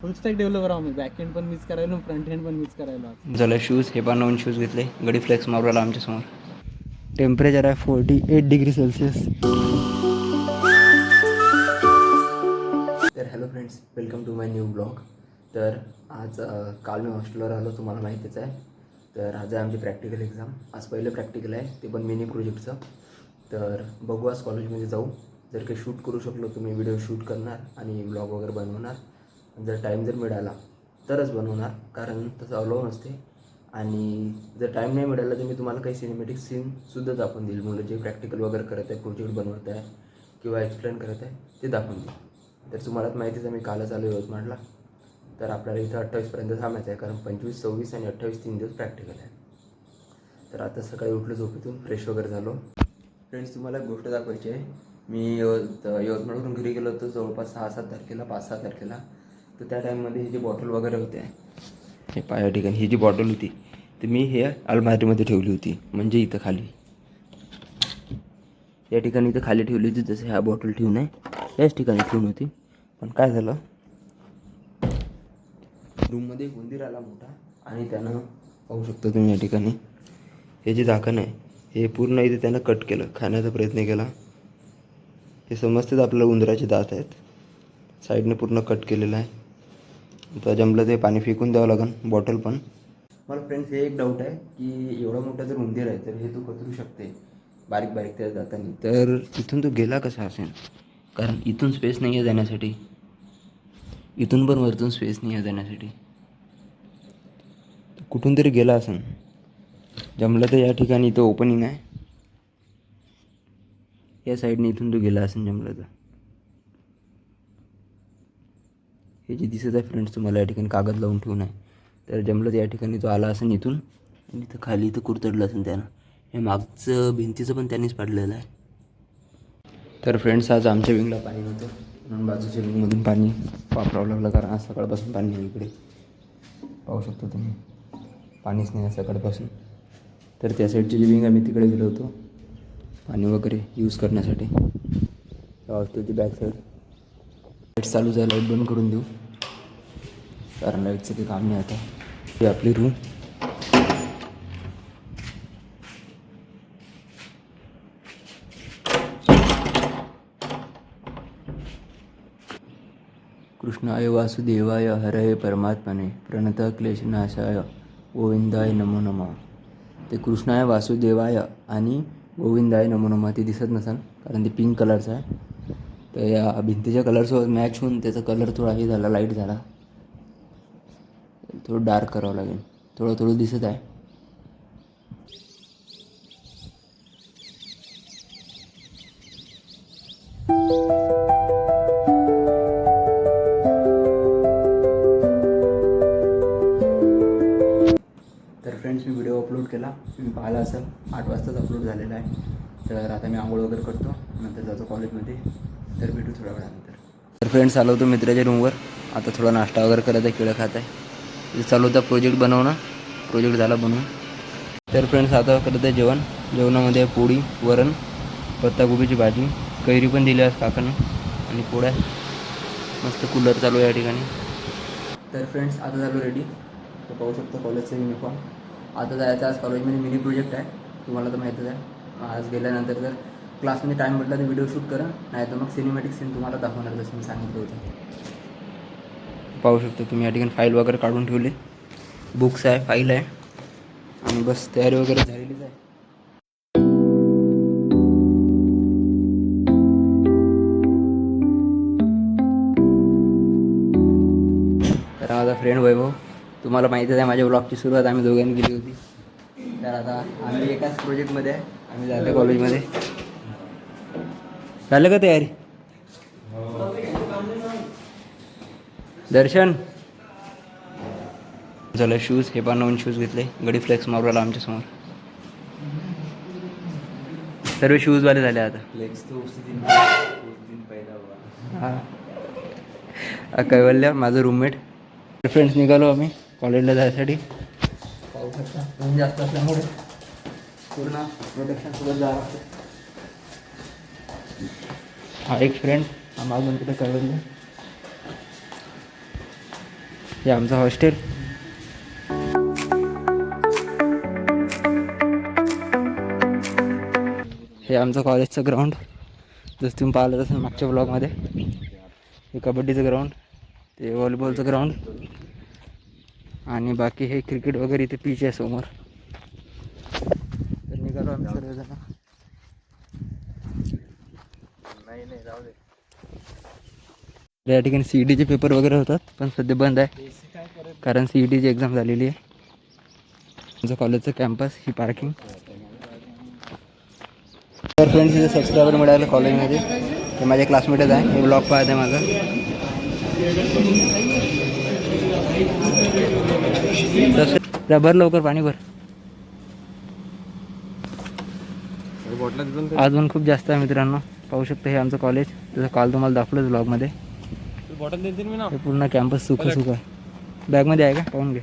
फुल stack developer आहोत. Back end पण miss करायला, फ्रंट एंड पण मिस करायला. झालं शूज, हे पण नवीन शूज घेतले. गडी फ्लेक्स मारवायला आमच्यासमोर. टेम्परेचर आहे 48 डिग्री सेल्सिअस. तर hello friends, welcome to my new blog. तर आज काल मी हॉस्टेलवर आलो, तुम्हाला माहितीच आहे. तर आज आहे आमची प्रॅक्टिकल एक्झाम. आज पहिलं प्रॅक्टिकल आहे, ते पण मिनी प्रोजेक्टचं. तर बघू आज कॉलेजमध्ये जाऊ. जर काही शूट करू शकलो तर मी व्हिडिओ शूट करणार आणि ब्लॉग वगैरे बनवणार. जर टाईम जर मिळाला तरच बनवणार, कारण तसं अलाव नसते. आणि जर टाईम नाही मिळाला तर मी तुम्हाला काही सिनेमॅटिक सीनसुद्धा दाखवून देईल. मुलं जे प्रॅक्टिकल वगैरे करत आहे, प्रोजेक्ट बनवत आहे किंवा एक्सप्लेन करत आहे ते दाखवून देईल. तर तुम्हाला माहितीच आहे मी कालच आलो यवतमाळला. तर आपल्याला इथं 28पर्यंत थांबायचं आहे, कारण 25, 26 आणि 28 3 दिवस प्रॅक्टिकल आहे. तर आता सकाळी उठलो झोपेतून, फ्रेश वगैरे झालो. फ्रेंड्स, तुम्हाला एक गोष्ट दाखवायची आहे. मी यवतमाळवरून घरी गेलो होतो जवळपास 6-7 तारखेला, 5-6 तारखेला. तर त्या टाईममध्ये ही जी बॉटल वगैरे होते, हे पाया ठिकाणी ही जी बॉटल होती तर मी हे अलमारीमध्ये ठेवली होती. म्हणजे इथं खाली या ठिकाणी इथं खाली ठेवली होती. जसं ह्या बॉटल ठेवून आहे याच ठिकाणी ठेवून होती. पण काय झालं, रूममध्ये एक उंदीर आला मोठा, आणि त्यानं पाहू शकता तुम्ही या ठिकाणी हे जे झाकण आहे हे पूर्ण इथे त्यानं कट केलं, खाण्याचा प्रयत्न केला. हे समजतेच आपल्याला उंदराचे दात आहेत. साईडने पूर्ण कट केलेलं आहे. तर जमलं ते पाणी फेकून द्यावं लागेल, बॉटल पण. मला फ्रेंड्स हे एक डाऊट आहे की एवढा मोठा जर उंदीर आहे तर हे तो कचरू शकते बारीक बारीक त्या दातांनी, तर इथून तो गेला कसा असेल? कारण इथून स्पेस नाही आहे जाण्यासाठी, इथून पण वरतून स्पेस नाही आहे जाण्यासाठी. कुठून तरी गेला असेल. जमलं तर या ठिकाणी इथं ओपनिंग आहे, या साईडने इथून तो गेला असेल जमलं तर. हे जे दिसत आहे फ्रेंड्स तुम्हाला या ठिकाणी कागद लावून ठेवून आहे, तर जमलं तर या ठिकाणी तो आला असेल इथून, आणि इथं खाली इथं कुरतडलं असेल त्यानं. हे मागचं भिंतीचं पण त्यांनीच पाडलेलं आहे. तर फ्रेंड्स, आज आमच्या विंगला पाणी नव्हतं, म्हणून बाजूच्या विंगमधून पाणी वापरावं लागलं, कारण आज सकाळपासून पाणी नाही इकडे. पाहू शकतो तुम्ही, पाणीच नाही आहे सकाळपासून. तर त्या साईडची जी विंग आहे मी तिकडे गेलो होतो पाणी वगैरे यूज करण्यासाठी. हॉस्टेलची बॅक साईड. लाईट चालू आहे, लाईट बंद करून देऊ, कारण लाईटचं काही काम नाही आता. ही आपली रूम. कृष्णाय वासुदेवाय हरये परमात्मने प्रणतः क्लेशनाशाय गोविंदाय नमो नमः. ते कृष्णाय वासुदेवाय आणि गोविंदाय नमो नमः ते दिसत नसेल, कारण ते पिंक कलरचं आहे. तर या भिंतीच्या कलरसोबत मॅच होऊन त्याचा कलर थोडा हे झाला, लाईट झाला. थोडं डार्क करावं लागेल. थोडं थोडं दिसत आहे. तर फ्रेंड्स, मी व्हिडिओ अपलोड केला, तुम्ही पाहिला असेल. 8 वाजताच अपलोड झालेला आहे. तर आता मी आंघोळ वगैरे करतो, नंतर जातो कॉलेजमध्ये. तर भेटू थोड्या वेळानंतर. तर फ्रेंड्स, आलो होतो मित्राच्या रूमवर. आता थोडा नाश्ता वगैरे करत आहे, केळं खात आहे. तिथे चालू होता प्रोजेक्ट बनवणं. प्रोजेक्ट झाला बनवून. तर फ्रेंड्स, आता करत आहे जेवण. जेवणामध्ये पोळी, वरण, पत्ताकोबीची भाजी, कैरी पण दिली आज काकानं, आणि पोळ्या. मस्त कूलर चालू आहे या ठिकाणी. तर फ्रेंड्स, आता झालो रेडी. तर पाहू शकतो कॉलेजचा युनिफॉर्म. आता जायचं आज कॉलेजमध्ये मिनी प्रोजेक्ट आहे, तुम्हाला तर माहीतच आहे. आज गेल्यानंतर जर क्लासमध्ये टाईम भेटला तर व्हिडिओ शूट करा, नाही तर मग सिनेमॅटिक सीन तुम्हाला दाखवणार, जसं मी सांगितलं होतं. पाहू शकतो तुम्ही या ठिकाणी फाईल वगैरे काढून ठेवली. बुक्स आहे, फाईल आहे, आणि बस तयारी वगैरे झालेलीच आहे. तर माझा फ्रेंड वैभव, तुम्हाला माहितीच आहे माझ्या ब्लॉगची सुरुवात आम्ही दोघांनी केली होती. तर आता आम्ही एकाच प्रोजेक्टमध्ये आहे, आम्ही जातो कॉलेजमध्ये. झालं का तयारी? दर्शन झालं. शूज, हे पण नवीन शूज घेतले. गडी फ्लेक्स मारवायला आमच्यासमोर. सर्व शूजवाले झाले आता. हां, कैवल्य माझं रूममेट. फ्रेंड्स, निघालो आम्ही कॉलेजला जायसाठी. पाहू शकता ऊन जास्त असल्यामुळे पूर्ण प्रोटेक्शनसोबत जावं लागतं. हा एक फ्रेंड, हा मागून कुठे कैवल्य. हे आमचं हॉस्टेल. हे आमचं कॉलेजचं ग्राउंड, जसं तुम्ही पाहिलं तसं मागच्या ब्लॉगमध्ये. हे कबड्डीचं ग्राउंड, ते व्हॉलीबॉलचं ग्राउंड आणि बाकी हे क्रिकेट वगैरे इथे पिच आहे समोर. तर निघालो आम्ही सर्वजण. या ठिकाणी CETचे पेपर वगैरे होतात, पण सध्या बंद आहे कारण CETची एक्झाम झालेली आहे. आमचं कॉलेजचं कॅम्पस, ही पार्किंग. तर फ्रेंड्स, इथे सबस्क्रायबर मिळालं कॉलेजमध्ये, हे माझे क्लासमेटच आहे. हे ब्लॉग पाहत आहे माझा. भर लवकर पाणी भर. अजून खूप जास्त आहे मित्रांनो, पाहू शकता. हे आमचं कॉलेज, जसं काल तुम्हाला दाखवलंच ब्लॉगमध्ये. हे पूर्ण कॅम्पस सुकं सुकं आहे. बॅगमध्ये आहे का, पाहून घे.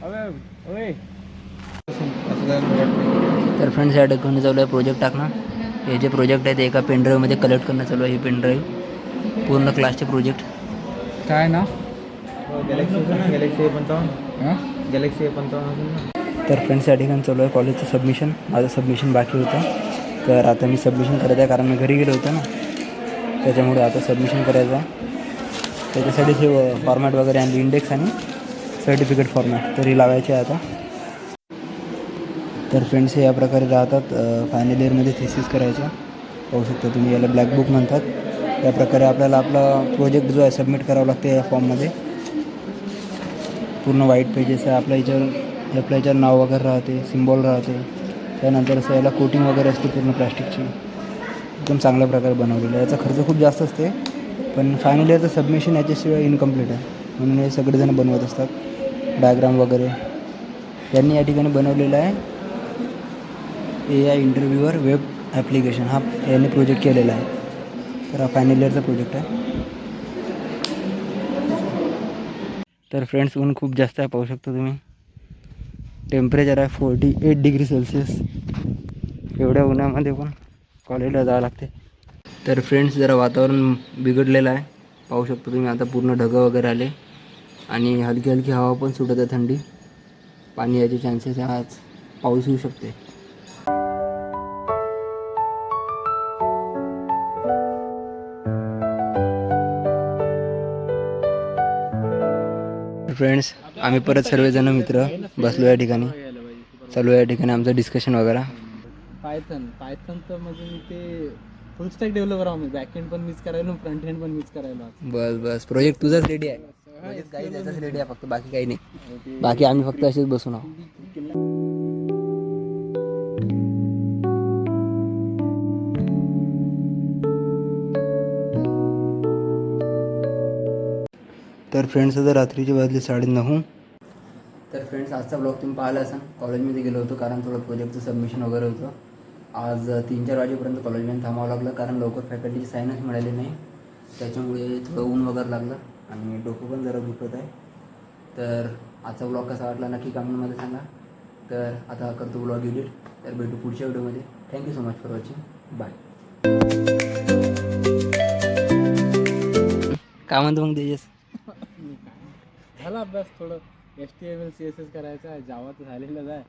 तर फ्रेंड्स, या ठिकाणी चालू आहे प्रोजेक्ट टाकणं. हे जे प्रोजेक्ट आहे ते एका पेनड्राईव्हमध्ये कलेक्ट करणं चालू आहे. ही पेनड्राईव्ह पूर्ण क्लासचे प्रोजेक्ट. काय ना गॅलेक्सी A55. तर फ्रेंड्स, या ठिकाणी चालू आहे कॉलेजचं सबमिशन. माझं सबमिशन बाकी होतं, तर आता मी सबमिशन करायचं आहे कारण मी घरी गेलो होतो ना, त्याच्यामुळे आता सबमिशन करायचं आहे. त्याच्यासाठी हे फॉर्मॅट वगैरे आणि इंडेक्स आणि सर्टिफिकेट फॉर्मॅट तरी लावायचे आहे आता. तर फ्रेंड्स, हे या प्रकारे राहतात. फायनल इयरमध्ये थिसिस करायचं. पाहू शकता तुम्ही, याला ब्लॅक बुक म्हणतात. या प्रकारे आपल्याला आपला प्रोजेक्ट जो आहे सबमिट करावा लागतो या फॉर्ममध्ये. पूर्ण व्हाईट पेजेस आहे. आपल्या याच्यावर नाव वगैरे राहते, सिम्बॉल राहते. त्यानंतर असं याला कोटिंग वगैरे असते पूर्ण प्लॅस्टिकची. एकदम चांगल्या प्रकारे बनवलेलं आहे. याचा खर्च खूप जास्त असते, पण फायनल इयरचं सबमिशन याच्याशिवाय इनकम्प्लीट आहे, म्हणून हे सगळेजण बनवत असतात. डायग्राम वगैरे यांनी या ठिकाणी बनवलेलं आहे. AI इंटरव्ह्यूवर वेब ॲप्लिकेशन हा याने प्रोजेक्ट केलेला आहे. तर हा फायनल इयरचा प्रोजेक्ट आहे. तर फ्रेंड्स, ऊन खूप जास्त आहे, पाहू शकता तुम्ही. टेम्परेचर आहे 48 डिग्री सेल्सिअस. एवढ्या उन्हामध्ये पण कॉलेजला जावं लागते. तर फ्रेंड्स, जरा वातावरण बिघडलेलं आहे, पाहू शकता तुम्ही. आता पूर्ण ढगं वगैरे आले आणि हलकी हलकी हवा पण सुटत आहे, थंडी. पाणी याचे चान्सेस आहे, आज पाऊस येऊ शकते. फ्रेंड्स, आम्ही परत सर्वजण मित्र बसलो या ठिकाणी. चालू आहे या ठिकाणी आमचं डिस्कशन वगैरे. पायथन तर म्हणजे मी ते फुल स्टॅक डेव्हलपर आहो. मी बॅकएंड पण मीच करायलो, फ्रंट एंड पण मीच करायलो. बस प्रोजेक्ट तुझाच रेडी आहे. प्रोजेक्ट काही त्याचाच रेडी आहे, फक्त बाकी काही नाही. बाकी आम्ही फक्त असेच बसून आहोत. तर फ्रेंड्स, आता रात्रीची वाजली 9:30. तर फ्रेंड्स, आजचा ब्लॉग तुम्ही पाहिला असाल. कॉलेजमध्ये गेलो होतो कारण थोडं प्रोजेक्टचं सबमिशन वगैरे होतं. आज 3-4 वाजेपर्यंत कॉलेजमध्ये थांबावं लागलं कारण लवकर फॅकल्टीची साईनच मिळाली नाही. त्याच्यामुळे थोडं ऊन वगैरे लागलं आणि डोकं पण जरा दुखत आहे. तर आजचा ब्लॉग कसा वाटला नक्की कमेंटमध्ये सांगा. तर आता करतो ब्लॉग एडिट. तर भेटू पुढच्या व्हिडिओमध्ये. Thank you so much for watching. Bye. काय म्हणतो मग तेजस? झाला अभ्यास. थोडं HTML CSS करायचं आहे, जावा तर झालेलंच आहे.